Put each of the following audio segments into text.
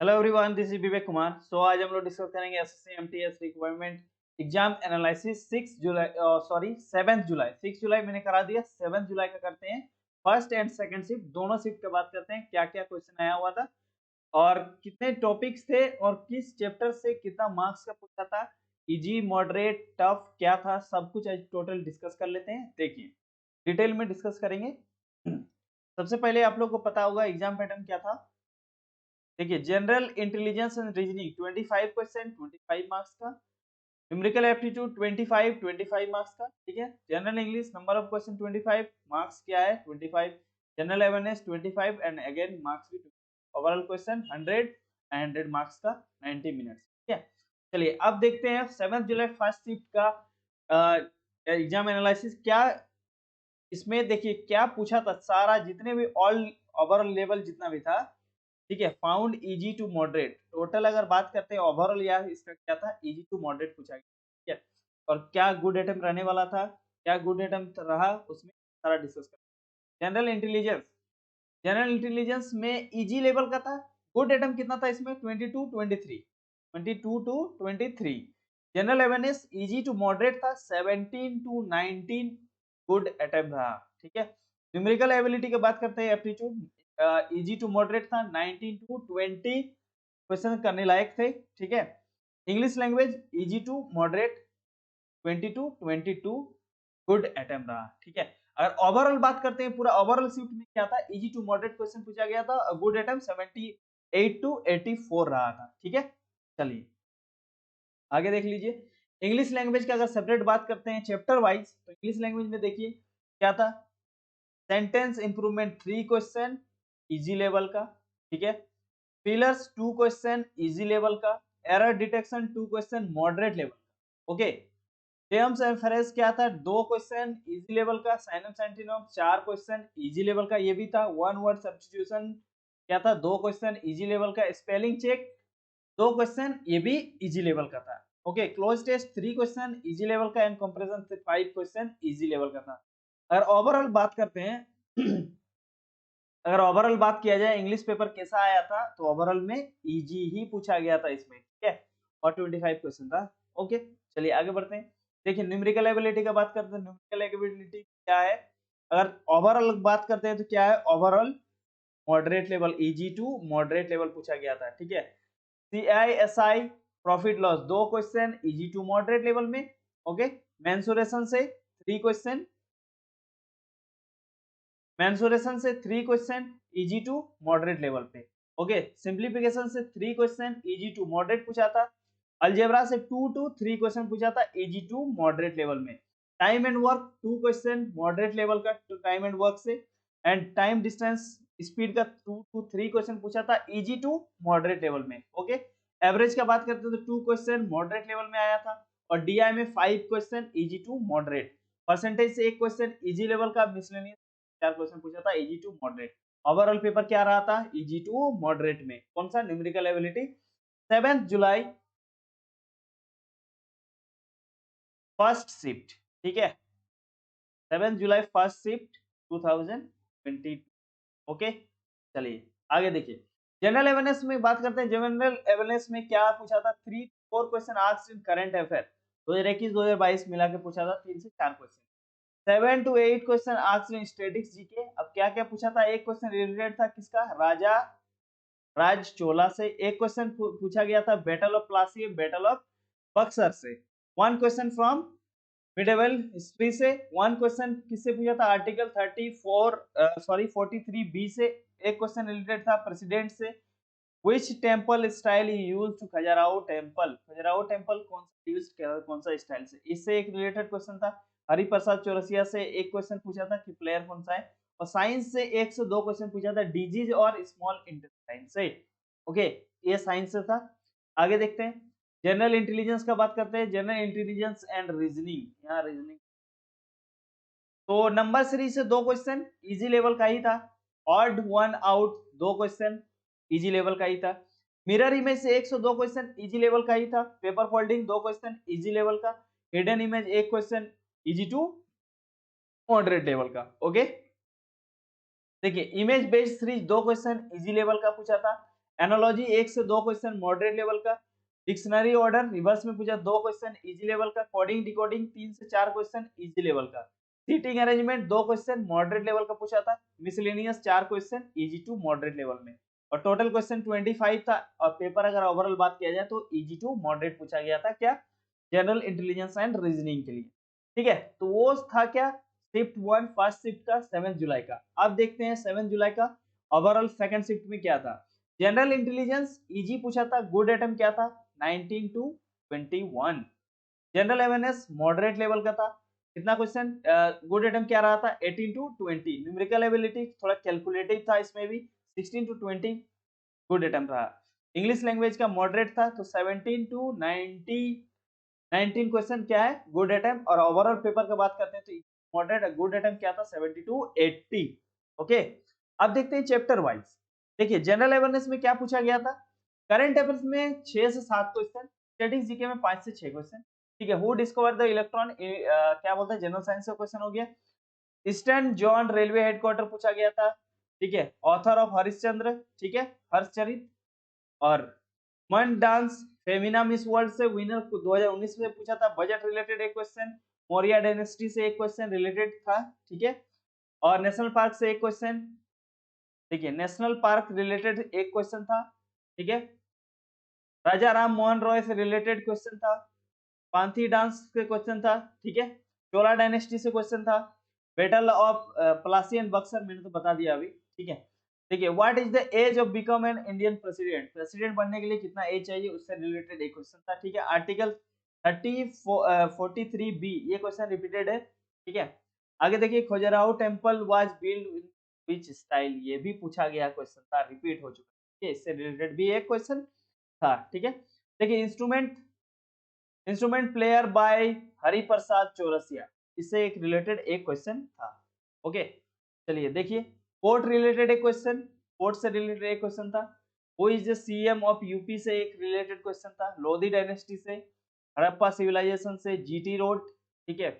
Hello everyone, this is Vivek Kumar. आज हम लोग डिस्कस करेंगे SSC MTS requirement exam analysis 6 जुलाई मैंने करा दिया। 7 जुलाई का करते हैं। फर्स्ट एंड सेकंड शिफ्ट दोनों शिफ्ट की बात करते हैं, क्या क्या क्वेश्चन आया हुआ था और कितने टॉपिक्स थे और किस चैप्टर से कितना मार्क्स का पूछा था, इजी मॉडरेट टफ क्या था, सब कुछ आज टोटल डिस्कस कर लेते हैं। देखिए डिटेल में डिस्कस करेंगे। सबसे पहले आप लोग को पता होगा एग्जाम पैटर्न क्या था। देखिए general intelligence and reasoning 25 question 25 marks का, न्यूमेरिकल एप्टीट्यूड 25 मार्क्स का, ठीक है। General English number of question 25 marks क्या है 25, general awareness 25 and again marks भी 25, ओवरऑल क्वेश्चन 100 मार्क्स का 90 मिनट्स, ठीक है। चलिए अब देखते हैं 7 जुलाई फर्स्ट शिफ्ट का एग्जाम एनालिसिस क्या। इसमें देखिए क्या पूछा था, सारा जितने भी ऑल ओवरऑल लेवल जितना भी था, ठीक है, found easy to moderate. Total अगर बात करते हैं ओवरऑल या इसका क्या था, इजी टू मॉडरेट पूछा गया, ठीक है। और क्या गुड अटेम्प्ट रहने वाला था, क्या गुड अटेम्प्ट रहा, उसमें सारा डिस्कस कर। जनरल इंटेलिजेंस में इजी लेवल का था। गुड अटेम्प्ट कितना था इसमें 22 to 23। General awareness easy to moderate था 17 टू 19 गुड अटेम्प्ट रहा, ठीक है। न्यूमेरिकल एबिलिटी की बात करते हैं, एप्टीट्यूड इजी टू मॉडरेट था 19 टू 20 क्वेश्चन करने लायक थे, ठीक है। English language easy to moderate 20 to 22 good attempt रहा, ठीक है। अगर ओवरऑल बात करते हैं, पूरा ओवरऑल शिफ्ट में क्या था, इजी टू मॉडरेट क्वेश्चन पूछा गया था, गुड अटेम्प्ट 78 टू 84 रहा था, ठीक है। चलिए आगे देख लीजिए। इंग्लिश लैंग्वेज का अगर सेपरेट बात करते हैं चैप्टर वाइज, तो इंग्लिश लैंग्वेज में देखिए क्या था, sentence improvement 3 question easy level का, ठीक है। फिलर्स 2 क्वेश्चन इजी लेवल का, error detection 2 question moderate level, okay. Terms and phrase क्या था, 2 क्वेश्चन इजी लेवल का, साइनम्स एंटीनम्स 4 क्वेश्चन इजी लेवल का, ये भी था। वन वर्ड सब्स्टिट्यूशन क्या था, 2 क्वेश्चन इजी लेवल का। स्पेलिंग चेक 2 क्वेश्चन, ये भी इजी लेवल का था, okay. Cloze test 3 question easy level का and comparison 5 question easy level का था। अगर ओवरऑल बात करते हैं अगर ओवरऑल बात किया जाए इंग्लिश पेपर कैसा आया था, तो ओवरऑल में इजी ही पूछा गया था इसमें, ठीक है। और 25 क्वेश्चन था, ओके। चलिए आगे बढ़ते हैं। देखिए न्यूमेरिकल एबिलिटी का बात करते हैं, न्यूमेरिकल एबिलिटी क्या है। अगर ओवरऑल बात करते हैं तो क्या है, overall moderate level, easy to moderate level पूछा गया था, ठीक है। CI SI profit loss 2 question easy to moderate level में, ओके। मेंसुरेशन से 3 क्वेश्चन, मेंसुरेशन से 3 question easy to moderate level पे, ओके। सिंप्लीफिकेशन से 3 क्वेश्चन इजी टू मॉडरेट पूछा था। अलजेब्रा से 2 टू 3 क्वेश्चन पूछा था इजी टू मॉडरेट लेवल में। Time and work 2 question moderate level का टाइम एंड वर्क से, एंड टाइम डिस्टेंस स्पीड का 2 टू 3 क्वेश्चन पूछा था इजी टू मॉडरेट लेवल में, ओके। एवरेज का बात करते हैं तो 2 क्वेश्चन मॉडरेट लेवल में आया था, और डीआई में 5 question easy to moderate. Percentage से 1 क्वेश्चन इजी लेवल का, मिसलेनियस 4 क्वेश्चन पूछा था easy to moderate. Overall paper क्या रहा था, इजी टू मॉडरेट में। कौन सा, न्यूमेरिकल एबिलिटी। 7 जुलाई फर्स्ट शिफ्ट, ठीक है। 7 जुलाई फर्स्ट शिफ्ट 2020, ओके। चलिए आगे देखिए। जनरल अवेयरनेस में बात करते हैं। जनरल अवेयरनेस में क्या पूछा था, 3-4 question asked in current affair 2021-2022 मिला के पूछा था, 3 से 4 question. 7 to 8 question asked in statics GK. अब क्या क्या पूछा था, एक क्वेश्चन रिलेटेड था किसका, राजा राज चोला से। एक क्वेश्चन पूछा गया था battle of Plassey, battle of Buxar से। One question from medieval history से। वन क्वेश्चन किससे पूछा था, आर्टिकल 43 बी से। एक क्वेश्चन रिलेटेड था प्रेसिडेंट से। Which temple style he used to Khajuraho temple, Khajuraho temple कौन सा यूज किया, कौन सा स्टाइल से, इससे एक रिलेटेड क्वेश्चन था। हरिप्रसाद चौरसिया से एक क्वेश्चन पूछा था कि प्लेयर कौन सा है। और साइंस से 102 क्वेश्चन पूछा था, डिजीज और स्मॉल इंटेस्टाइन से, ओके। ये साइंस से था। आगे देखते हैं। जनरल इंटेलिजेंस का बात करते हैं, जनरल इंटेलिजेंस एंड रीजनिंग, यहाँ रीजनिंग तो नंबर सीरीज से 2 क्वेश्चन इजी लेवल का ही था। Odd one out 2 question easy level का ही था। मिरर इमेज से 102 क्वेश्चन इजी लेवल का ही था। Paper folding 2 question easy level का। Hidden image 1 question easy to moderate level का, ओके। देखिए image based series 2 question easy level का पूछा था। एनोलॉजी 1 से 2 क्वेश्चन मॉडरेट लेवल का, डिक्शनरी ऑर्डर रिवर्स में पूछा 2 क्वेश्चन इजी लेवल का, कोडिंग डिकोडिंग 3 से 4 क्वेश्चन इजी लेवल का, seating arrangement 2 question moderate level का पूछा था, miscellaneous 4 question easy to moderate level में, और टोटल क्वेश्चन 25 था। और पेपर अगर ओवरऑल बात किया जाए तो इजी टू मॉडरेट पूछा गया था, क्या, जनरल इंटेलिजेंस एंड रीजनिंग के लिए। ठीक है, तो वो था क्या, शिफ्ट 1 फर्स्ट शिफ्ट का 7 जुलाई का। अब देखते हैं 7 जुलाई का ओवरऑल सेकंड शिफ्ट में क्या था। जनरल इंटेलिजेंस इजी पूछा था, गुड अटेम्प्ट क्या था 19 to 21। General awareness moderate level का था, कितना क्वेश्चन, गुड अटेम्प्ट क्या रहा था 18 टू 20। न्यूमेरिकल एबिलिटी थोड़ा कैलकुलेटिव था, इसमें भी 16 टू 20 गुड अटेम्प्ट रहा। इंग्लिश लैंग्वेज का मॉडरेट था, तो 17 टू 19 क्वेश्चन क्या है गुड अटेम्प्ट। और ओवरऑल पेपर की बात करते हैं तो मॉडरेट गुड अटेम्प्ट क्या था 70 टू 80। ओके, अब देखते हैं चैप्टर वाइज। देखिए जनरल अवेयरनेस में क्या पूछा गया था, करंट अफेयर्स में 6 से 7 क्वेश्चन, स्टैटिस्टिक्स जीके में 5 से 6 क्वेश्चन। ठीक है, हु डिस्कवर द इलेक्ट्रॉन, क्या बोलते हैं, जनरल साइंस का क्वेश्चन हो गया। ईस्टर्न जॉन रेलवे हेडक्वार्टर पूछा गया था। ठीक है, ऑथर ऑफ हरिश्चंद्र, ठीक है, हर्षचरित। और मन डांस फेमिना मिस वर्ल्ड से विनर 2019 में पूछा था, बजट रिलेटेड एक क्वेश्चन, मौर्य डायनेस्टी से एक क्वेश्चन रिलेटेड था। ठीक है, और नेशनल पार्क से एक क्वेश्चन, ठीक है, नेशनल पार्क रिलेटेड एक क्वेश्चन था। ठीक है, राजा राम मोहन रॉय से रिलेटेड क्वेश्चन था, पांथी डांस से क्वेश्चन था। ठीक है, चोला डायनेस्टी से क्वेश्चन था, battle of Plassey and Buxar मैंने तो बता दिया अभी। ठीक है, देखिए what is the age of become an Indian president, president बनने के लिए कितना एज चाहिए उससे रिलेटेड एक क्वेश्चन था। ठीक है, आर्टिकल 43 बी ये क्वेश्चन रिपीटेड है। ठीक है, आगे देखिए Khajuraho temple was build in which style, ये भी पूछा गया क्वेश्चन था, रिपीट हो चुका है। ठीक है, इससे रिलेटेड भी एक क्वेश्चन था। ठीक है, देखिए instrument player by Hariprasad Chaurasia, इससे एक रिलेटेड एक क्वेश्चन था। ओके, चलिए देखिए पोर्ट रिलेटेड एक क्वेश्चन, पोर्ट से रिलेटेड एक क्वेश्चन था। Who is the CM of UP से एक रिलेटेड क्वेश्चन था, लोधी डायनेस्टी से, हड़प्पा सिविलाइजेशन से, जीटी रोड। ठीक है,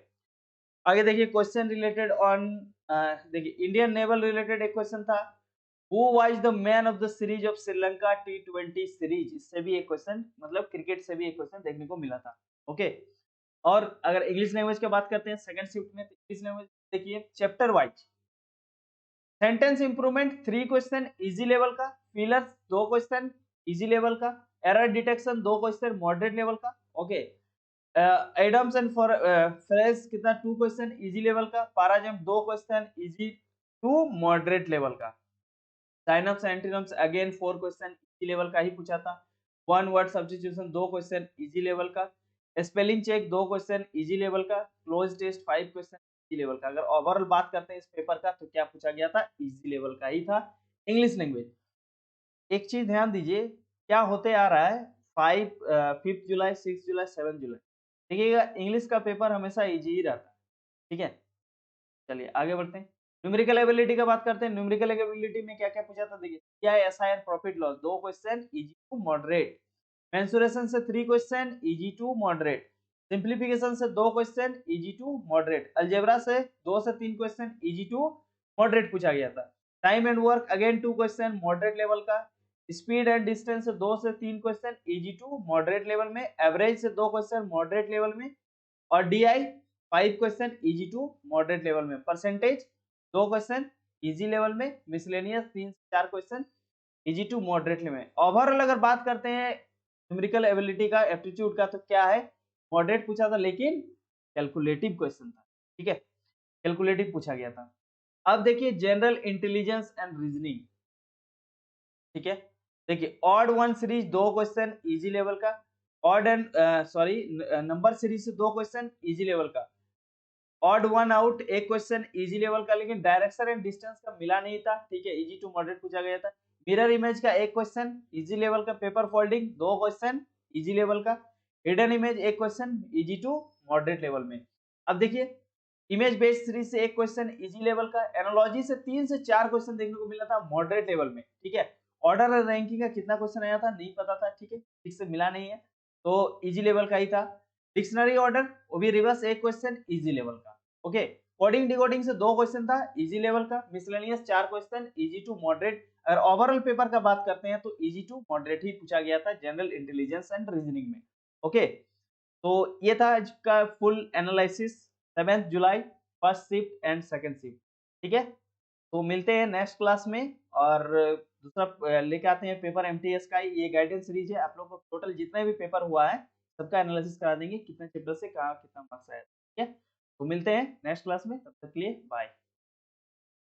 आगे देखिए क्वेश्चन रिलेटेड ऑन, देखिए इंडियन नेवल रिलेटेड एक क्वेश्चन था, who was the man of the series of Sri Lanka T20 series, इससे भी एक क्वेश्चन, मतलब क्रिकेट से भी एक क्वेश्चन देखने को मिला था। ओके, और अगर इंग्लिश लैंग्वेज की बात करते हैं सेकंड शिफ्ट में, तो इंग्लिश लैंग्वेज देखिए chapter wise, sentence improvement 3 question easy level का, फिलर्स 2 क्वेश्चन इजी लेवल का, error detection 2 question moderate level का। Okay, idioms and for phrase कितना 2 क्वेश्चन इजी लेवल का, para jumble 2 question easy to moderate level का, synonyms antonyms again 4 question easy level का ही पूछा था, one word substitution 2 question easy level का, spelling check 2 question easy level का, cloze test 5 question easy level का। अगर ओवरऑल बात करते हैं इस पेपर का तो क्या पूछा गया था, इजी लेवल का ही था इंग्लिश लैंग्वेज। एक चीज ध्यान दीजिए, क्या होते आ रहा है 5 जुलाई 6 जुलाई 7 जुलाई, देखिएगा इंग्लिश का पेपर हमेशा इजी ही रहता है। ठीक है, चलिए आगे बढ़ते हैं, न्यूमेरिकल एबिलिटी का बात करते हैं। न्यूमेरिकल एबिलिटी में क्या क्या पूछा था, देखिए क्या है SIR profit loss 2 question easy to moderate, mensuration से 3 question easy to moderate, simplification से 2 question easy to moderate, algebra से 2 से 3 क्वेश्चन इजी टू मॉडरेट पूछा गया था, time and work again 2 question moderate level का, स्पीड एंड डिस्टेंस से 2 से 3 question easy to moderate level में, एवरेज से 2 क्वेश्चन मॉडरेट लेवल में, और DI 5 question easy to moderate level में, परसेंटेज 2 क्वेश्चन इजी लेवल में, मिसलेनियस 3 से 4 question easy to moderate level में। ओवरऑल अगर बात करते हैं न्यूमेरिकल एबिलिटी का, एप्टीट्यूड का, तो क्या है मॉडरेट पूछा था लेकिन कैलकुलेटिव क्वेश्चन था। ठीक है, कैलकुलेटिव पूछा गया था। अब देखिए जनरल इंटेलिजेंस एंड रीजनिंग। ठीक है, देखिए odd one series 2 question easy level का, odd and sorry number series से 2 क्वेश्चन इजी लेवल का, ऑड वन आउट एक क्वेश्चन इजी लेवल का, लेकिन डायरेक्शन एंड डिस्टेंस का मिला नहीं था। ठीक है, इजी टू मॉडरेट पूछा गया था। मिरर इमेज का एक क्वेश्चन इजी लेवल का, paper folding 2 question easy level का, हिडन इमेज एक question easy to moderate level में। अब देखिए इमेज बेस्ड सीरीज से एक क्वेश्चन इजी लेवल का, एनालॉजी से 3 से 4 क्वेश्चन देखने को मिला था मॉडरेट लेवल में। ठीक है, ऑर्डर और रैंकिंग का कितना क्वेश्चन आया था नहीं पता था। ठीक है, ठीक से मिला नहीं है तो इजी लेवल का ही था। डिक्शनरी ऑर्डर वो भी रिवर्स एक क्वेश्चन इजी लेवल का। ओके, कोडिंग डिकोडिंग से 2 क्वेश्चन था इजी लेवल का, miscellaneous 4 question easy to moderate. अगर ओवरऑल पेपर का बात करते हैं तो इजी टू मॉडरेट ही पूछा गया था जनरल इंटेलिजेंस एंड रीजनिंग में। ओके, तो ये था आज का फुल एनालिसिस 7 जुलाई first shift and second shift. ठीक है, तो मिलते हैं नेक्स्ट क्लास में, और दूसरा लेके आते हैं पेपर एमटीएस का। ये गाइडेंस सीरीज है, आप लोग को टोटल जितने भी पेपर हुआ है सबका एनालिसिस करा देंगे, कितने चैप्टर से कहाँ कितना मार्क्स आया। ठीक है, तो मिलते हैं नेक्स्ट क्लास में, तब तक के लिए बाय।